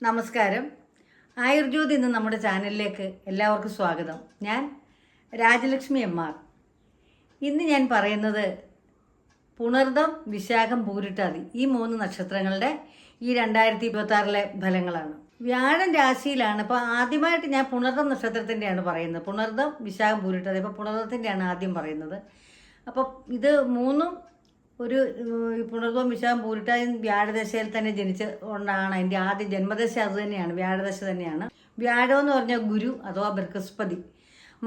നമസ്കാരം. ആയുർജ്യോതി എന്ന നമ്മുടെ ചാനലിലേക്ക് എല്ലാവർക്കും സ്വാഗതം. ഞാൻ രാജലക്ഷ്മി എം.ആർ. ഇന്ന് ഞാൻ പറയുന്നത് പുണർദം, വിശാഖം, പൂരിട്ടാതി ഈ 3 നക്ഷത്രങ്ങളുടെ ഈ 2026 ഫലങ്ങളാണ്. വ്യാഴം രാശിയിലാണ്. ഇപ്പോൾ ആദ്യമായിട്ട് ഞാൻ പുണർദം നക്ഷത്രത്തിൻ്റെയാണ് പറയുന്നത്. പുണർദം, വിശാഖം, പൂരിട്ടാതി. ഇപ്പോൾ പുണർദത്തിൻ്റെയാണ് ആദ്യം പറയുന്നത്. അപ്പോൾ ഇത് മൂന്നും ഒരു പുണർദവും വിശാഖം പൂരിട്ടായും വ്യാഴദശയിൽ തന്നെ ജനിച്ച കൊണ്ടാണ്. എൻ്റെ ആദ്യ ജന്മദശ അത് തന്നെയാണ്, വ്യാഴദശ തന്നെയാണ്. വ്യാഴം എന്ന് പറഞ്ഞാൽ ഗുരു അഥവാ ബൃഹസ്പതി,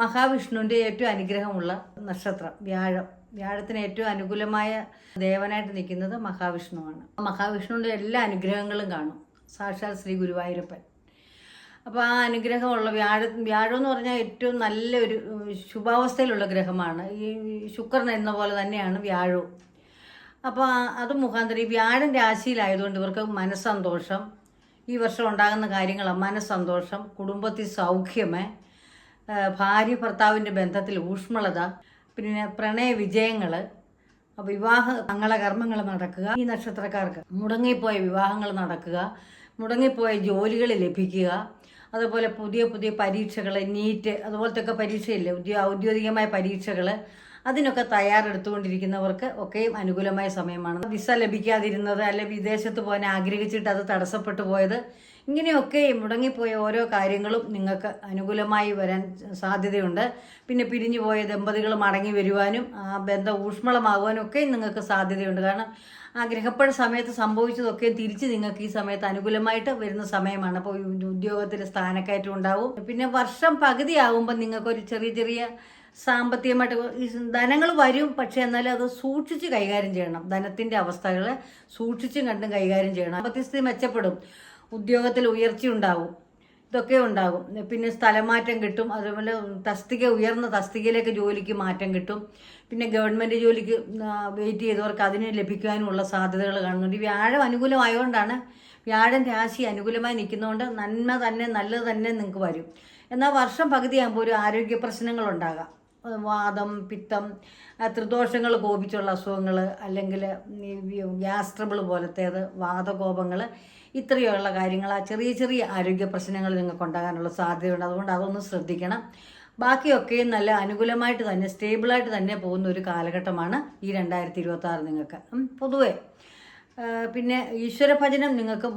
മഹാവിഷ്ണുവിൻ്റെ ഏറ്റവും അനുഗ്രഹമുള്ള നക്ഷത്രം വ്യാഴം. വ്യാഴത്തിന് ഏറ്റവും അനുകൂലമായ ദേവനായിട്ട് നിൽക്കുന്നത് മഹാവിഷ്ണുവാണ്. മഹാവിഷ്ണുവിൻ്റെ എല്ലാ അനുഗ്രഹങ്ങളും കാണും, സാക്ഷാൽ ശ്രീ ഗുരുവായൂരപ്പൻ. അപ്പോൾ ആ അനുഗ്രഹമുള്ള വ്യാഴം എന്ന് പറഞ്ഞാൽ ഏറ്റവും നല്ലൊരു ശുഭാവസ്ഥയിലുള്ള ഗ്രഹമാണ്. ഈ ശുക്രൻ എന്ന പോലെ തന്നെയാണ് വ്യാഴവും. അപ്പോൾ അത് മുഖാന്തരം ഈ വ്യാഴം രാശിയിലായതുകൊണ്ട് ഇവർക്ക് മനസ്സന്തോഷം, ഈ വർഷം ഉണ്ടാകുന്ന കാര്യങ്ങളാണ് മനസ്സന്തോഷം, കുടുംബത്തിൽ സൗഖ്യമേ, ഭാര്യ ഭർത്താവിൻ്റെ ബന്ധത്തിൽ ഊഷ്മളത, പിന്നെ പ്രണയ വിജയങ്ങൾ, വിവാഹ മംഗളകർമ്മങ്ങൾ നടക്കുക. ഈ നക്ഷത്രക്കാർക്ക് മുടങ്ങിപ്പോയ വിവാഹങ്ങൾ നടക്കുക, മുടങ്ങിപ്പോയ ജോലികൾ ലഭിക്കുക, അതുപോലെ പുതിയ പുതിയ പരീക്ഷകൾ, നീറ്റ് അതുപോലത്തെ ഒക്കെ പരീക്ഷയില്ലേ, ഔദ്യോഗികമായ പരീക്ഷകൾ, അതിനൊക്കെ തയ്യാറെടുത്തുകൊണ്ടിരിക്കുന്നവർക്ക് ഒക്കെയും അനുകൂലമായ സമയമാണ്. വിസ ലഭിക്കാതിരുന്നത്, അല്ലെ വിദേശത്ത് പോകാൻ ആഗ്രഹിച്ചിട്ട് അത് തടസ്സപ്പെട്ടു പോയത്, ഇങ്ങനെയൊക്കെ മുടങ്ങിപ്പോയ ഓരോ കാര്യങ്ങളും നിങ്ങൾക്ക് അനുകൂലമായി വരാൻ സാധ്യതയുണ്ട്. പിന്നെ പിരിഞ്ഞു പോയ ദമ്പതികൾ മടങ്ങി വരുവാനും ആ ബന്ധം ഊഷ്മളമാകുവാനും ഒക്കെ നിങ്ങൾക്ക് സാധ്യതയുണ്ട്. കാരണം ആ ഗ്രഹപ്പഴ സമയത്ത് സംഭവിച്ചതൊക്കെ തിരിച്ച് നിങ്ങൾക്ക് ഈ സമയത്ത് അനുകൂലമായിട്ട് വരുന്ന സമയമാണ്. അപ്പോൾ ഉദ്യോഗത്തിൽ സ്ഥാനക്കയറ്റം ഉണ്ടാവും. പിന്നെ വർഷം പകുതിയാകുമ്പോൾ നിങ്ങൾക്കൊരു ചെറിയ ചെറിയ സാമ്പത്തികമായിട്ട് ധനങ്ങൾ വരും. പക്ഷെ എന്നാലും അത് സൂക്ഷിച്ച് കൈകാര്യം ചെയ്യണം. ധനത്തിൻ്റെ അവസ്ഥകൾ സൂക്ഷിച്ചും കണ്ടും കൈകാര്യം ചെയ്യണം. സാമ്പത്തികസ്ഥിതി മെച്ചപ്പെടും, ഉദ്യോഗത്തിൽ ഉയർച്ച ഉണ്ടാകും, ഇതൊക്കെ ഉണ്ടാകും. പിന്നെ സ്ഥലമാറ്റം കിട്ടും, അതുപോലെ ഉയർന്ന തസ്തികയിലേക്ക് ജോലിക്ക് മാറ്റം കിട്ടും. പിന്നെ ഗവൺമെൻറ് ജോലിക്ക് വെയിറ്റ് ചെയ്തവർക്ക് അതിന് ലഭിക്കാനുമുള്ള സാധ്യതകൾ കാണുന്നുണ്ട്. ഈ വ്യാഴം അനുകൂലമായതുകൊണ്ടാണ്, വ്യാഴം രാശി അനുകൂലമായി നിൽക്കുന്നതുകൊണ്ട് നന്മ തന്നെ, നല്ലത് തന്നെ നിങ്ങൾക്ക് വരും. എന്നാൽ വർഷം പകുതിയാകുമ്പോൾ ഒരു ആരോഗ്യ പ്രശ്നങ്ങളുണ്ടാകാം. വാദം, പിത്തം, ത്രിദോഷങ്ങൾ കോപിച്ചുള്ള അസുഖങ്ങൾ, അല്ലെങ്കിൽ ഗ്യാസ് ട്രബിൾ പോലത്തേത്, വാദകോപങ്ങൾ, ഇത്രയുള്ള കാര്യങ്ങൾ, ആ ചെറിയ ചെറിയ ആരോഗ്യ പ്രശ്നങ്ങൾ നിങ്ങൾക്ക് ഉണ്ടാകാനുള്ള സാധ്യതയുണ്ട്. അതുകൊണ്ട് അതൊന്ന് ശ്രദ്ധിക്കണം. ബാക്കിയൊക്കെയും നല്ല അനുകൂലമായിട്ട് തന്നെ, സ്റ്റേബിളായിട്ട് തന്നെ പോകുന്ന ഒരു കാലഘട്ടമാണ് ഈ 2026 നിങ്ങൾക്ക് പൊതുവെ. പിന്നെ ഈശ്വരഭജനം നിങ്ങൾക്ക്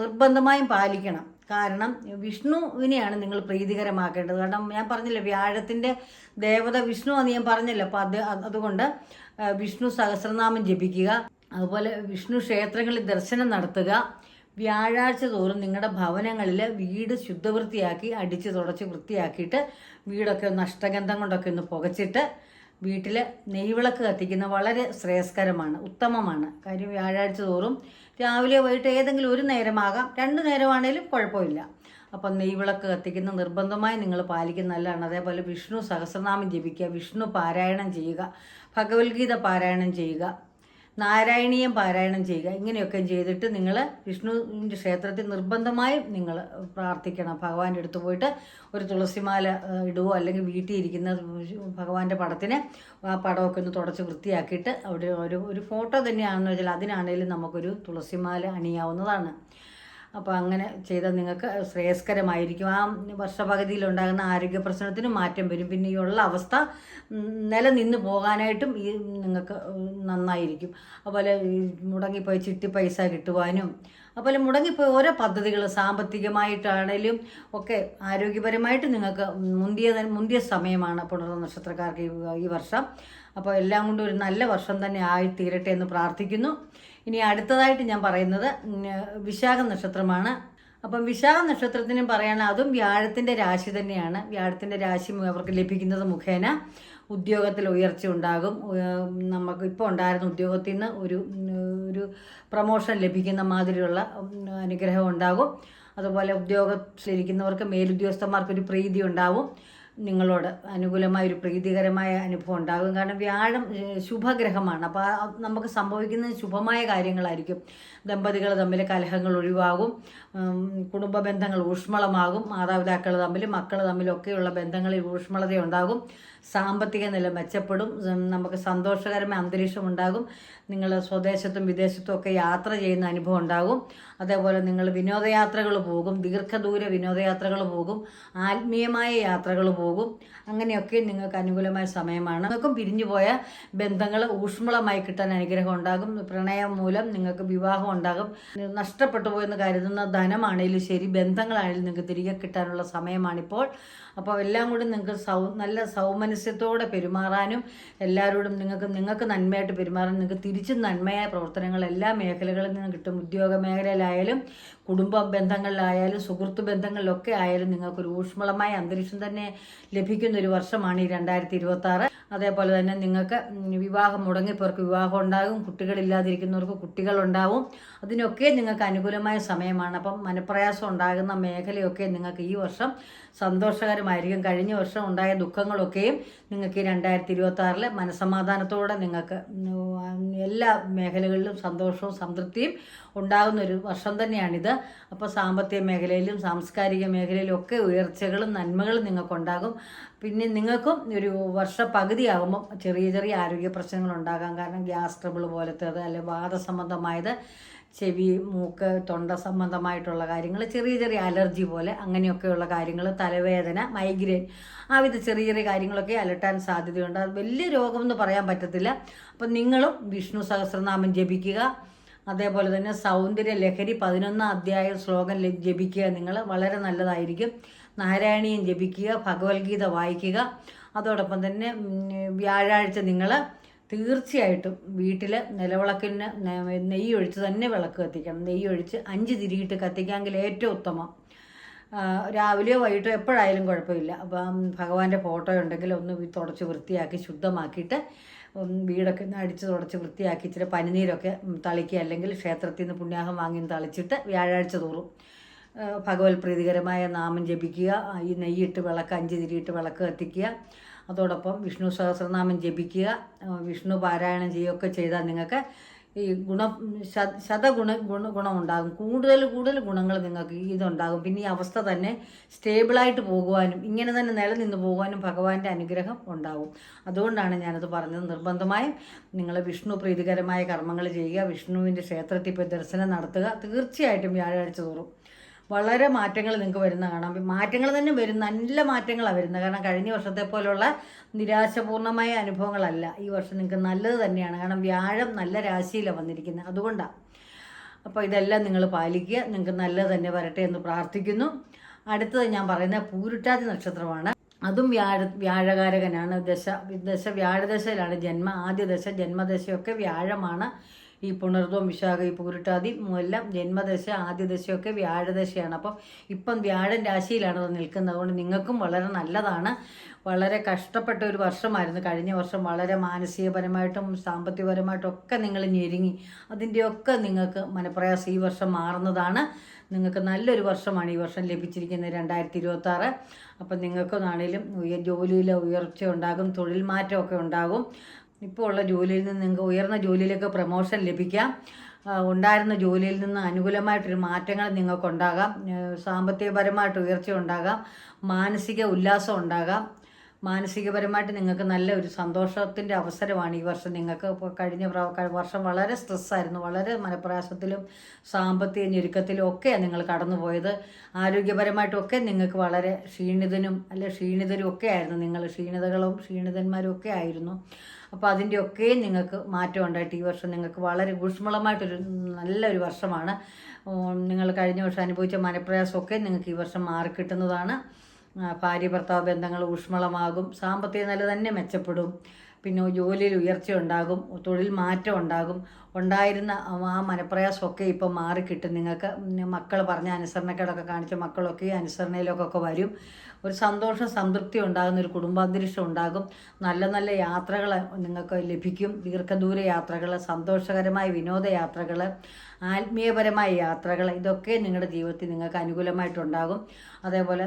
നിർബന്ധമായും പാലിക്കണം. കാരണം വിഷ്ണുവിനെയാണ് നിങ്ങൾ പ്രീതികരമാക്കേണ്ടത്. കാരണം ഞാൻ പറഞ്ഞില്ല, വ്യാഴത്തിൻ്റെ ദേവത വിഷ്ണു എന്ന് ഞാൻ പറഞ്ഞല്ലോ. അപ്പോൾ അതുകൊണ്ട് വിഷ്ണു സഹസ്രനാമം ജപിക്കുക, അതുപോലെ വിഷ്ണു ക്ഷേത്രങ്ങളിൽ ദർശനം നടത്തുക. വ്യാഴാഴ്ച തോറും നിങ്ങളുടെ ഭവനങ്ങളിൽ വീട് ശുദ്ധവൃത്തിയാക്കി അടിച്ച് തുടച്ച് വൃത്തിയാക്കിയിട്ട് വീടൊക്കെ ഒന്ന് അഷ്ടഗന്ധം കൊണ്ടൊക്കെ ഒന്ന് പുകച്ചിട്ട് വീട്ടിൽ നെയ്വിളക്ക് കത്തിക്കുന്ന വളരെ ശ്രേയസ്കരമാണ്, ഉത്തമമാണ്. കാര്യം വ്യാഴാഴ്ച തോറും രാവിലെ വൈകിട്ട് ഏതെങ്കിലും ഒരു നേരമാകാം, 2 നേരമാണേലും കുഴപ്പമില്ല. അപ്പം നെയ്വിളക്ക് കത്തിക്കുന്ന നിർബന്ധമായി നിങ്ങൾ പാലിക്കുന്ന നല്ലതാണ്. അതേപോലെ വിഷ്ണു സഹസ്രനാമം ജപിക്കുക, വിഷ്ണു പാരായണം ചെയ്യുക, ഭഗവത്ഗീത പാരായണം ചെയ്യുക, നാരായണീയം പാരായണം ചെയ്യുക. ഇങ്ങനെയൊക്കെ ചെയ്തിട്ട് നിങ്ങൾ വിഷ്ണുവിൻ്റെ ക്ഷേത്രത്തിൽ നിർബന്ധമായും നിങ്ങൾ പ്രാർത്ഥിക്കണം. ഭഗവാന്റെ അടുത്ത് പോയിട്ട് ഒരു തുളസിമാല ഇടുവോ, അല്ലെങ്കിൽ വീട്ടിൽ ഇരിക്കുന്ന ഭഗവാന്റെ പടത്തിന് ആ പടമൊക്കെ ഒന്ന് തുടച്ച് വൃത്തിയാക്കിയിട്ട് അവിടെ ഒരു ഫോട്ടോ തന്നെയാണെന്ന് വെച്ചാൽ അതിനാണേലും നമുക്കൊരു തുളസിമാല അണിയാവുന്നതാണ്. അപ്പോൾ അങ്ങനെ ചെയ്താൽ നിങ്ങൾക്ക് ശ്രേയസ്കരമായിരിക്കും. ആ വർഷപകുതിയിലുണ്ടാകുന്ന ആരോഗ്യ പ്രശ്നത്തിന് മാറ്റം വരും. പിന്നെ ഈ ഉള്ള അവസ്ഥ നിലനിന്ന് പോകാനായിട്ടും ഈ നിങ്ങൾക്ക് നന്നായിരിക്കും. അതുപോലെ മുടങ്ങിപ്പോയി ചിട്ടി പൈസ കിട്ടുവാനും, അതുപോലെ മുടങ്ങിപ്പോയി ഓരോ പദ്ധതികൾ സാമ്പത്തികമായിട്ടാണേലും ഒക്കെ ആരോഗ്യപരമായിട്ട് നിങ്ങൾക്ക് മുന്തിയ സമയമാണ് പുണർദ നക്ഷത്രക്കാർക്ക് ഈ വർഷം. അപ്പോൾ എല്ലാം കൊണ്ടും ഒരു നല്ല വർഷം തന്നെ ആയിത്തീരട്ടെ എന്ന് പ്രാർത്ഥിക്കുന്നു. ഇനി അടുത്തതായിട്ട് ഞാൻ പറയുന്നത് വിശാഖ നക്ഷത്രമാണ്. അപ്പം വിശാഖ നക്ഷത്രത്തിനും പറയണം, അതും വ്യാഴത്തിൻ്റെ രാശി തന്നെയാണ്. വ്യാഴത്തിൻ്റെ രാശി അവർക്ക് ലഭിക്കുന്നത് മുഖേന ഉദ്യോഗത്തിൽ ഉയർച്ച ഉണ്ടാകും. നമുക്ക് ഇപ്പോൾ ഉണ്ടായിരുന്ന ഉദ്യോഗത്തിൽ നിന്ന് ഒരു പ്രമോഷൻ ലഭിക്കുന്ന മാതിരിയുള്ള അനുഗ്രഹം ഉണ്ടാകും. അതുപോലെ ഉദ്യോഗത്തിലിരിക്കുന്നവർക്ക് മേലുദ്യോഗസ്ഥന്മാർക്കൊരു പ്രീതി ഉണ്ടാവും. നിങ്ങളോട് അനുകൂലമായ ഒരു പ്രീതികരമായ അനുഭവം ഉണ്ടാകും. കാരണം വ്യാഴം ശുഭഗ്രഹമാണ്. അപ്പോൾ നമുക്ക് സംഭവിക്കുന്ന ശുഭമായ കാര്യങ്ങളായിരിക്കും. ദമ്പതികൾ തമ്മിൽ കലഹങ്ങൾ ഒഴിവാകും, കുടുംബ ബന്ധങ്ങൾ ഊഷ്മളമാകും, മാതാപിതാക്കൾ തമ്മിൽ, മക്കൾ തമ്മിലൊക്കെയുള്ള ബന്ധങ്ങളിൽ ഊഷ്മളത ഉണ്ടാകും, സാമ്പത്തിക നില മെച്ചപ്പെടും, നമുക്ക് സന്തോഷകരമായ അന്തരീക്ഷം ഉണ്ടാകും. നിങ്ങൾ സ്വദേശത്തും വിദേശത്തും ഒക്കെ യാത്ര ചെയ്യുന്ന അനുഭവം ഉണ്ടാകും. അതേപോലെ നിങ്ങൾ വിനോദയാത്രകൾ പോകും, ദീർഘദൂര വിനോദയാത്രകൾ പോകും, ആത്മീയമായ യാത്രകൾ പോകും. അങ്ങനെയൊക്കെ നിങ്ങൾക്ക് അനുകൂലമായ സമയമാണ്. നിങ്ങൾക്കും പിരിഞ്ഞുപോയ ബന്ധങ്ങൾ ഊഷ്മളമായി കിട്ടാൻ അനുഗ്രഹം ഉണ്ടാകും. പ്രണയം മൂലം നിങ്ങൾക്ക് വിവാഹം ഉണ്ടാകും. നഷ്ടപ്പെട്ടു പോയെന്ന് കരുതുന്ന ധനമാണെങ്കിലും ശരി, ബന്ധങ്ങളാണെങ്കിലും നിങ്ങൾക്ക് തിരികെ കിട്ടാനുള്ള സമയമാണിപ്പോൾ. അപ്പോൾ എല്ലാം കൂടി നിങ്ങൾക്ക് നല്ല സൗമനസ്യത്തോടെ പെരുമാറാനും എല്ലാവരോടും നിങ്ങൾക്ക് നന്മയായിട്ട് പെരുമാറാൻ നിങ്ങൾക്ക് തിരിച്ചും നന്മയായ പ്രവർത്തനങ്ങൾ എല്ലാ മേഖലകളിൽ നിന്നും കിട്ടും. ഉദ്യോഗ മേഖലയിലായാലും കുടുംബ ബന്ധങ്ങളിലായാലും സുഹൃത്ത് ബന്ധങ്ങളിലൊക്കെ ആയാലും നിങ്ങൾക്കൊരു ഊഷ്മളമായ അന്തരീക്ഷം തന്നെ ലഭിക്കുന്ന ഒരു വർഷമാണ് ഈ 2026. അതേപോലെ തന്നെ നിങ്ങൾക്ക് വിവാഹം മുടങ്ങിയവർക്ക് വിവാഹം ഉണ്ടാകും, കുട്ടികളില്ലാതിരിക്കുന്നവർക്ക് കുട്ടികളുണ്ടാവും. അതിനൊക്കെ നിങ്ങൾക്ക് അനുകൂലമായ സമയമാണ്. അപ്പം മനപ്രയാസം ഉണ്ടാകുന്ന മേഖലയൊക്കെ നിങ്ങൾക്ക് ഈ വർഷം സന്തോഷകരമായിരിക്കും. കഴിഞ്ഞ വർഷം ഉണ്ടായ ദുഃഖങ്ങളൊക്കെയും നിങ്ങൾക്ക് ഈ 2026 മനസ്സമാധാനത്തോടെ നിങ്ങൾക്ക് എല്ലാ മേഖലകളിലും സന്തോഷവും സംതൃപ്തിയും ഉണ്ടാകുന്ന ഒരു വർഷം തന്നെയാണിത്. അപ്പോൾ സാമ്പത്തിക മേഖലയിലും സാംസ്കാരിക മേഖലയിലും ഒക്കെ ഉയർച്ചകളും നന്മകളും നിങ്ങൾക്കുണ്ടാകും. പിന്നെ നിങ്ങൾക്കും ഒരു വർഷ പകുതിയാകുമ്പോൾ ചെറിയ ചെറിയ ആരോഗ്യ പ്രശ്നങ്ങൾ ഉണ്ടാകാം. കാരണം ഗ്യാസ് ട്രബിൾ പോലത്തേത്, അല്ലെങ്കിൽ വാദസംബന്ധമായത്, ചെവി, മൂക്ക്, തൊണ്ട സംബന്ധമായിട്ടുള്ള കാര്യങ്ങൾ, ചെറിയ ചെറിയ അലർജി പോലെ അങ്ങനെയൊക്കെയുള്ള കാര്യങ്ങൾ, തലവേദന, മൈഗ്രെയിൻ, ആ വിധ ചെറിയ ചെറിയ കാര്യങ്ങളൊക്കെ അലട്ടാൻ സാധ്യതയുണ്ട്. അത് വലിയ രോഗമെന്ന് പറയാൻ പറ്റത്തില്ല. അപ്പം നിങ്ങളും വിഷ്ണു സഹസ്രനാമം ജപിക്കുക. അതേപോലെ തന്നെ സൗന്ദര്യ ലഹരി 11ാം അധ്യായ ശ്ലോകം ജപിക്കുക. നിങ്ങൾ വളരെ നല്ലതായിരിക്കും. നാരായണീയം ജപിക്കുക, ഭഗവത്ഗീത വായിക്കുക. അതോടൊപ്പം തന്നെ വ്യാഴാഴ്ച നിങ്ങൾ തീർച്ചയായിട്ടും വീട്ടിൽ നിലവിളക്കിന് നെയ്യ് ഒഴിച്ച് തന്നെ വിളക്ക് കത്തിക്കണം. നെയ്യ് ഒഴിച്ച് 5 തിരിയിട്ട് കത്തിക്കാമെങ്കിൽ ഏറ്റവും ഉത്തമം. രാവിലെയോ വൈകിട്ടോ എപ്പോഴായാലും കുഴപ്പമില്ല. അപ്പം ഭഗവാന്റെ ഫോട്ടോ ഉണ്ടെങ്കിൽ ഒന്ന് തുടച്ച് വൃത്തിയാക്കി ശുദ്ധമാക്കിയിട്ട് വീടൊക്കെ അടിച്ച് തുടച്ച് വൃത്തിയാക്കി ഇച്ചിരി പനിനീരൊക്കെ തളിക്കുക. അല്ലെങ്കിൽ ക്ഷേത്രത്തിൽ നിന്ന് പുണ്യാഹം വാങ്ങി തളിച്ചിട്ട് വ്യാഴാഴ്ച തോറും ഭഗവത് പ്രീതികരമായ നാമം ജപിക്കുക. ഈ നെയ്യിട്ട് വിളക്ക് 5 തിരിയിട്ട് വിളക്ക് കത്തിക്കുക. അതോടൊപ്പം വിഷ്ണു സഹസ്രനാമം ജപിക്കുക, വിഷ്ണു പാരായണം ചെയ്യുകയൊക്കെ ചെയ്താൽ നിങ്ങൾക്ക് ഈ ഗുണമുണ്ടാകും. കൂടുതൽ ഗുണങ്ങൾ നിങ്ങൾക്ക് ഇതുണ്ടാകും. പിന്നെ ഈ അവസ്ഥ തന്നെ സ്റ്റേബിളായിട്ട് പോകുവാനും ഇങ്ങനെ തന്നെ നിലനിന്ന് പോകുവാനും ഭഗവാന്റെ അനുഗ്രഹം ഉണ്ടാകും. അതുകൊണ്ടാണ് ഞാനത് പറഞ്ഞത്. നിർബന്ധമായും നിങ്ങൾ വിഷ്ണു പ്രീതികരമായ കർമ്മങ്ങൾ ചെയ്യുക. വിഷ്ണുവിൻ്റെ ക്ഷേത്രത്തിൽ പോയി ദർശനം നടത്തുക. തീർച്ചയായിട്ടും വ്യാഴാഴ്ച തോറും വളരെ മാറ്റങ്ങൾ നിങ്ങൾക്ക് വരുന്ന കാണാം. മാറ്റങ്ങൾ തന്നെ വരും, നല്ല മാറ്റങ്ങളാണ് വരുന്നത്. കാരണം കഴിഞ്ഞ വർഷത്തെ പോലുള്ള നിരാശപൂർണമായ അനുഭവങ്ങളല്ല ഈ വർഷം. നിങ്ങൾക്ക് നല്ലത് തന്നെയാണ്. കാരണം വ്യാഴം നല്ല രാശിയിലാണ് വന്നിരിക്കുന്നത്. അതുകൊണ്ടാണ്. അപ്പോൾ ഇതെല്ലാം നിങ്ങൾ പാലിക്കുക. നിങ്ങൾക്ക് നല്ലത് തന്നെ വരട്ടെ എന്ന് പ്രാർത്ഥിക്കുന്നു. അടുത്തത് ഞാൻ പറയുന്നത് പൂരുട്ടാതി നക്ഷത്രമാണ്. അതും വ്യാഴകാരകനാണ്. ദശ വ്യാഴദശയിലാണ് ആദ്യ ദശ, ജന്മദശയൊക്കെ വ്യാഴമാണ്. ഈ പുണർദവും വിശാഖ, ഈ പൂരുട്ടാതി എല്ലാം ജന്മദശ, ആദ്യ ദശയൊക്കെ വ്യാഴദശയാണ്. അപ്പം ഇപ്പം വ്യാഴൻ രാശിയിലാണ് നിൽക്കുന്നത്. അതുകൊണ്ട് നിങ്ങൾക്കും വളരെ നല്ലതാണ്. വളരെ കഷ്ടപ്പെട്ട ഒരു വർഷമായിരുന്നു കഴിഞ്ഞ വർഷം. വളരെ മാനസികപരമായിട്ടും സാമ്പത്തികപരമായിട്ടും ഒക്കെ നിങ്ങൾ ഞെരുങ്ങി. അതിൻ്റെയൊക്കെ നിങ്ങൾക്ക് മനപ്രയാസം ഈ വർഷം മാറുന്നതാണ്. നിങ്ങൾക്ക് നല്ലൊരു വർഷമാണ് ഈ വർഷം ലഭിച്ചിരിക്കുന്നത് 2026. അപ്പം നിങ്ങൾക്കൊന്നാണേലും ജോലിയിലെ ഉയർച്ച ഉണ്ടാകും, തൊഴിൽ മാറ്റമൊക്കെ ഉണ്ടാകും. ഇപ്പോൾ ഉള്ള ജോലിയിൽ നിന്ന് നിങ്ങൾക്ക് ഉയർന്ന ജോലിയിലേക്ക് പ്രമോഷൻ ലഭിക്കാം. ഉണ്ടായിരുന്ന ജോലിയിൽ നിന്ന് അനുകൂലമായിട്ടൊരു മാറ്റങ്ങൾ നിങ്ങൾക്കുണ്ടാകാം. സാമ്പത്തികപരമായിട്ട് ഉയർച്ച ഉണ്ടാകാം. മാനസിക ഉല്ലാസം ഉണ്ടാകാം. മാനസികപരമായിട്ട് നിങ്ങൾക്ക് നല്ല ഒരു സന്തോഷത്തിൻ്റെ അവസരമാണ് ഈ വർഷം. നിങ്ങൾക്ക് ഇപ്പോൾ കഴിഞ്ഞ വർഷം വളരെ സ്ട്രെസ്സായിരുന്നു. വളരെ മനപ്രയാസത്തിലും സാമ്പത്തിക ഞെരുക്കത്തിലും ഒക്കെയാണ് നിങ്ങൾ കടന്നുപോയത്. ആരോഗ്യപരമായിട്ടൊക്കെ നിങ്ങൾക്ക് വളരെ ക്ഷീണിതരും ഒക്കെ ആയിരുന്നു. നിങ്ങൾ ക്ഷീണിതന്മാരും ഒക്കെ ആയിരുന്നു. അപ്പോൾ അതിൻ്റെയൊക്കെ നിങ്ങൾക്ക് മാറ്റം ഉണ്ടായിട്ട് ഈ വർഷം നിങ്ങൾക്ക് വളരെ ഊഷ്മളമായിട്ടൊരു നല്ലൊരു വർഷമാണ്. നിങ്ങൾ കഴിഞ്ഞ വർഷം അനുഭവിച്ച മനപ്രയാസമൊക്കെ നിങ്ങൾക്ക് ഈ വർഷം മാറിക്കിട്ടുന്നതാണ്. ഭാര്യ ഭർത്താവ് ബന്ധങ്ങൾ ഊഷ്മളമാകും. സാമ്പത്തിക നില തന്നെ മെച്ചപ്പെടും. പിന്നെ ജോലിയിൽ ഉയർച്ച ഉണ്ടാകും, തൊഴിൽ മാറ്റം ഉണ്ടാകും. ഉണ്ടായിരുന്ന ആ മനപ്രയാസമൊക്കെ ഇപ്പം മാറിക്കിട്ടും. നിങ്ങൾക്ക് മക്കൾ പറഞ്ഞ അനുസരണക്കേടൊക്കെ കാണിച്ച മക്കളൊക്കെ അനുസരണയിലൊക്കെ വരും. ഒരു സന്തോഷം സംതൃപ്തി ഉണ്ടാകുന്ന ഒരു കുടുംബാന്തരീക്ഷം ഉണ്ടാകും. നല്ല നല്ല യാത്രകൾ നിങ്ങൾക്ക് ലഭിക്കും. ദീർഘദൂര യാത്രകൾ, സന്തോഷകരമായ വിനോദയാത്രകൾ, ആത്മീയപരമായ യാത്രകൾ, ഇതൊക്കെ നിങ്ങളുടെ ജീവിതത്തിൽ നിങ്ങൾക്ക് അനുകൂലമായിട്ടുണ്ടാകും. അതേപോലെ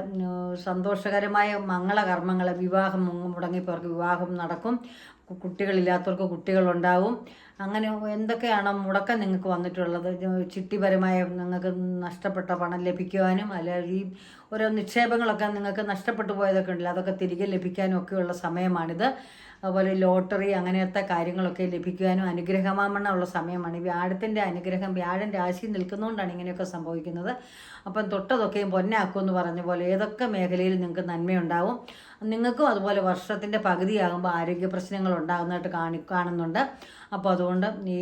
സന്തോഷകരമായ മംഗളകർമ്മങ്ങൾ, വിവാഹം മുടങ്ങിയവർക്ക് വിവാഹം നടക്കും. കുട്ടികളില്ലാത്തവർക്ക് കുട്ടികളുണ്ടാവും. അങ്ങനെ എന്തൊക്കെയാണോ മുടക്കം നിങ്ങൾക്ക് വന്നിട്ടുള്ളത്, ചിട്ടിപരമായ നിങ്ങൾക്ക് നഷ്ടപ്പെട്ട പണം ലഭിക്കുവാനും, അല്ലെങ്കിൽ ഈ ഓരോ നിക്ഷേപങ്ങളൊക്കെ നിങ്ങൾക്ക് നഷ്ടപ്പെട്ടു പോയതൊക്കെ ഉണ്ടല്ലോ, അതൊക്കെ തിരികെ ലഭിക്കാനും ഒക്കെയുള്ള സമയമാണിത്. അതുപോലെ ലോട്ടറി അങ്ങനത്തെ കാര്യങ്ങളൊക്കെ ലഭിക്കുവാനും അനുഗ്രഹമാമണ്ണമുള്ള സമയമാണ്. ഈ വ്യാഴത്തിൻ്റെ അനുഗ്രഹം, വ്യാഴൻ രാശിയിൽ നിൽക്കുന്നതുകൊണ്ടാണ് ഇങ്ങനെയൊക്കെ സംഭവിക്കുന്നത്. അപ്പം തൊട്ടതൊക്കെയും പൊന്നാക്കുമെന്ന് പറഞ്ഞ പോലെ ഏതൊക്കെ മേഖലയിൽ നിങ്ങൾക്ക് നന്മയുണ്ടാവും. നിങ്ങൾക്കും അതുപോലെ വർഷത്തിൻ്റെ പകുതിയാകുമ്പോൾ ആരോഗ്യ പ്രശ്നങ്ങൾ ഉണ്ടാകുന്നതായിട്ട് കാണുന്നുണ്ട്. അപ്പോൾ അതുകൊണ്ട് ഈ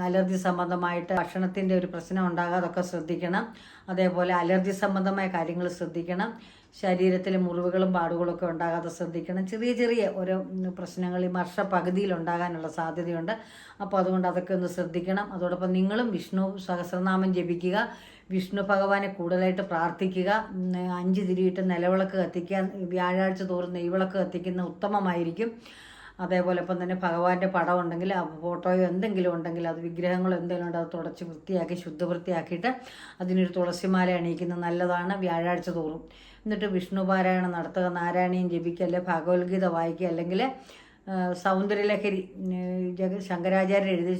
അലർജി സംബന്ധമായിട്ട് ഭക്ഷണത്തിൻ്റെ ഒരു പ്രശ്നം ഉണ്ടാകാതൊക്കെ ശ്രദ്ധിക്കണം. അതേപോലെ അലർജി സംബന്ധമായ കാര്യങ്ങൾ ശ്രദ്ധിക്കണം. ശരീരത്തിൽ മുറിവുകളും പാടുകളൊക്കെ ഉണ്ടാകാതെ ശ്രദ്ധിക്കണം. ചെറിയ ചെറിയ ഓരോ പ്രശ്നങ്ങൾ ഈ വർഷ പകുതിയിൽ ഉണ്ടാകാനുള്ള സാധ്യതയുണ്ട്. അപ്പോൾ അതുകൊണ്ട് അതൊക്കെ ഒന്ന് ശ്രദ്ധിക്കണം. അതോടൊപ്പം നിങ്ങളും വിഷ്ണു സഹസ്രനാമം ജപിക്കുക, വിഷ്ണു ഭഗവാനെ കൂടുതലായിട്ട് പ്രാർത്ഥിക്കുക, 5 തിരിയിട്ട് നിലവിളക്ക് കത്തിക്കുക, വ്യാഴാഴ്ച തോറും നെയ്വിളക്ക് കത്തിക്കുന്ന ഉത്തമമായിരിക്കും. അതേപോലെ ഇപ്പം തന്നെ ഭഗവാന്റെ പടം ഉണ്ടെങ്കിൽ ആ ഫോട്ടോയോ എന്തെങ്കിലും ഉണ്ടെങ്കിൽ അത് വിഗ്രഹങ്ങളോ എന്തെങ്കിലും ഉണ്ട് അത് തുടച്ച് വൃത്തിയാക്കി ശുദ്ധവൃത്തിയാക്കിയിട്ട് അതിനൊരു തുളസിമാല അണിയിക്കുന്നത് നല്ലതാണ് വ്യാഴാഴ്ച തോറും. എന്നിട്ട് വിഷ്ണു പാരായണം നടത്തുക, നാരായണീയം ജപിക്കുക, അല്ലെങ്കിൽ ഭഗവത്ഗീത വായിക്കുക, അല്ലെങ്കിൽ സൗന്ദര്യലഹരി ശങ്കരാചാര്യർ എഴുതി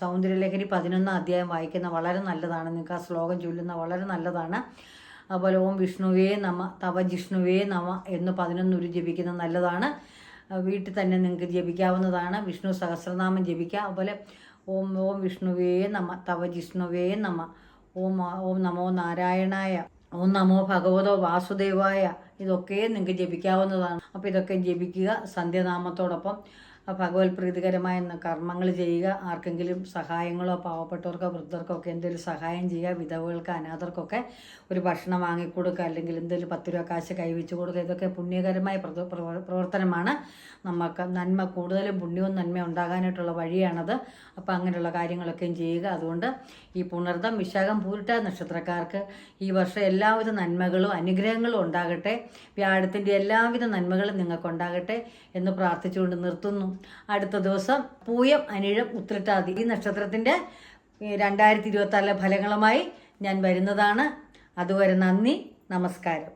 സൗന്ദര്യലഹരി 11 അധ്യായം വായിക്കുന്ന വളരെ നല്ലതാണ്. നിങ്ങൾക്ക് ആ ശ്ലോകം ചൊല്ലുന്ന വളരെ നല്ലതാണ്. അതുപോലെ ഓം വിഷ്ണുവേ നമ തവ ജിഷ്ണുവേ നമ എന്ന് 11 ഉരു ജപിക്കുന്നത് നല്ലതാണ്. വീട്ടിൽ തന്നെ നിങ്ങൾക്ക് ജപിക്കാവുന്നതാണ്. വിഷ്ണു സഹസ്രനാമം ജപിക്കുക. അതുപോലെ ഓം ഓം വിഷ്ണുവേ നമ തവ ജിഷ്ണുവേ നമ ഓം നമോ നാരായണായ ഓം നമോ ഭഗവതോ വാസുദേവായ ഇതൊക്കെ നിങ്ങൾക്ക് ജപിക്കാവുന്നതാണ്. അപ്പോൾ ഇതൊക്കെ ജപിക്കുക. സന്ധ്യാനാമത്തോടൊപ്പം ഭഗവത് പ്രീതികരമായ കർമ്മങ്ങൾ ചെയ്യുക. ആർക്കെങ്കിലും സഹായങ്ങളോ പാവപ്പെട്ടവർക്കോ വൃദ്ധർക്കോ ഒക്കെ എന്തെങ്കിലും സഹായം ചെയ്യുക. വിധവകൾക്ക് അനാഥർക്കൊക്കെ ഒരു ഭക്ഷണം വാങ്ങിക്കൊടുക്കുക, അല്ലെങ്കിൽ എന്തെങ്കിലും 10 രൂപ കാശ് കൈവച്ച് കൊടുക്കുക. ഇതൊക്കെ പുണ്യകരമായ പ്രവർത്തനമാണ്. നമുക്ക് നന്മ കൂടുതലും പുണ്യവും നന്മ ഉണ്ടാകാനായിട്ടുള്ള വഴിയാണത്. അപ്പോൾ അങ്ങനെയുള്ള കാര്യങ്ങളൊക്കെയും ചെയ്യുക. അതുകൊണ്ട് ഈ പുണർദം വിശാഖം പൂരിട്ട നക്ഷത്രക്കാർക്ക് ഈ വർഷം എല്ലാവിധ നന്മകളും അനുഗ്രഹങ്ങളും ഉണ്ടാകട്ടെ. വ്യാഴത്തിൻ്റെ എല്ലാവിധ നന്മകളും നിങ്ങൾക്കുണ്ടാകട്ടെ എന്ന് പ്രാർത്ഥിച്ചുകൊണ്ട് നിർത്തുന്നു. അടുത്ത ദിവസം പൂയം, അനിഴം, ഉത്രട്ടാതി ഈ നക്ഷത്രത്തിൻ്റെ 2024 ഫലങ്ങളുമായി ഞാൻ വരുന്നതാണ്. അതുവരെ നന്ദി, നമസ്കാരം.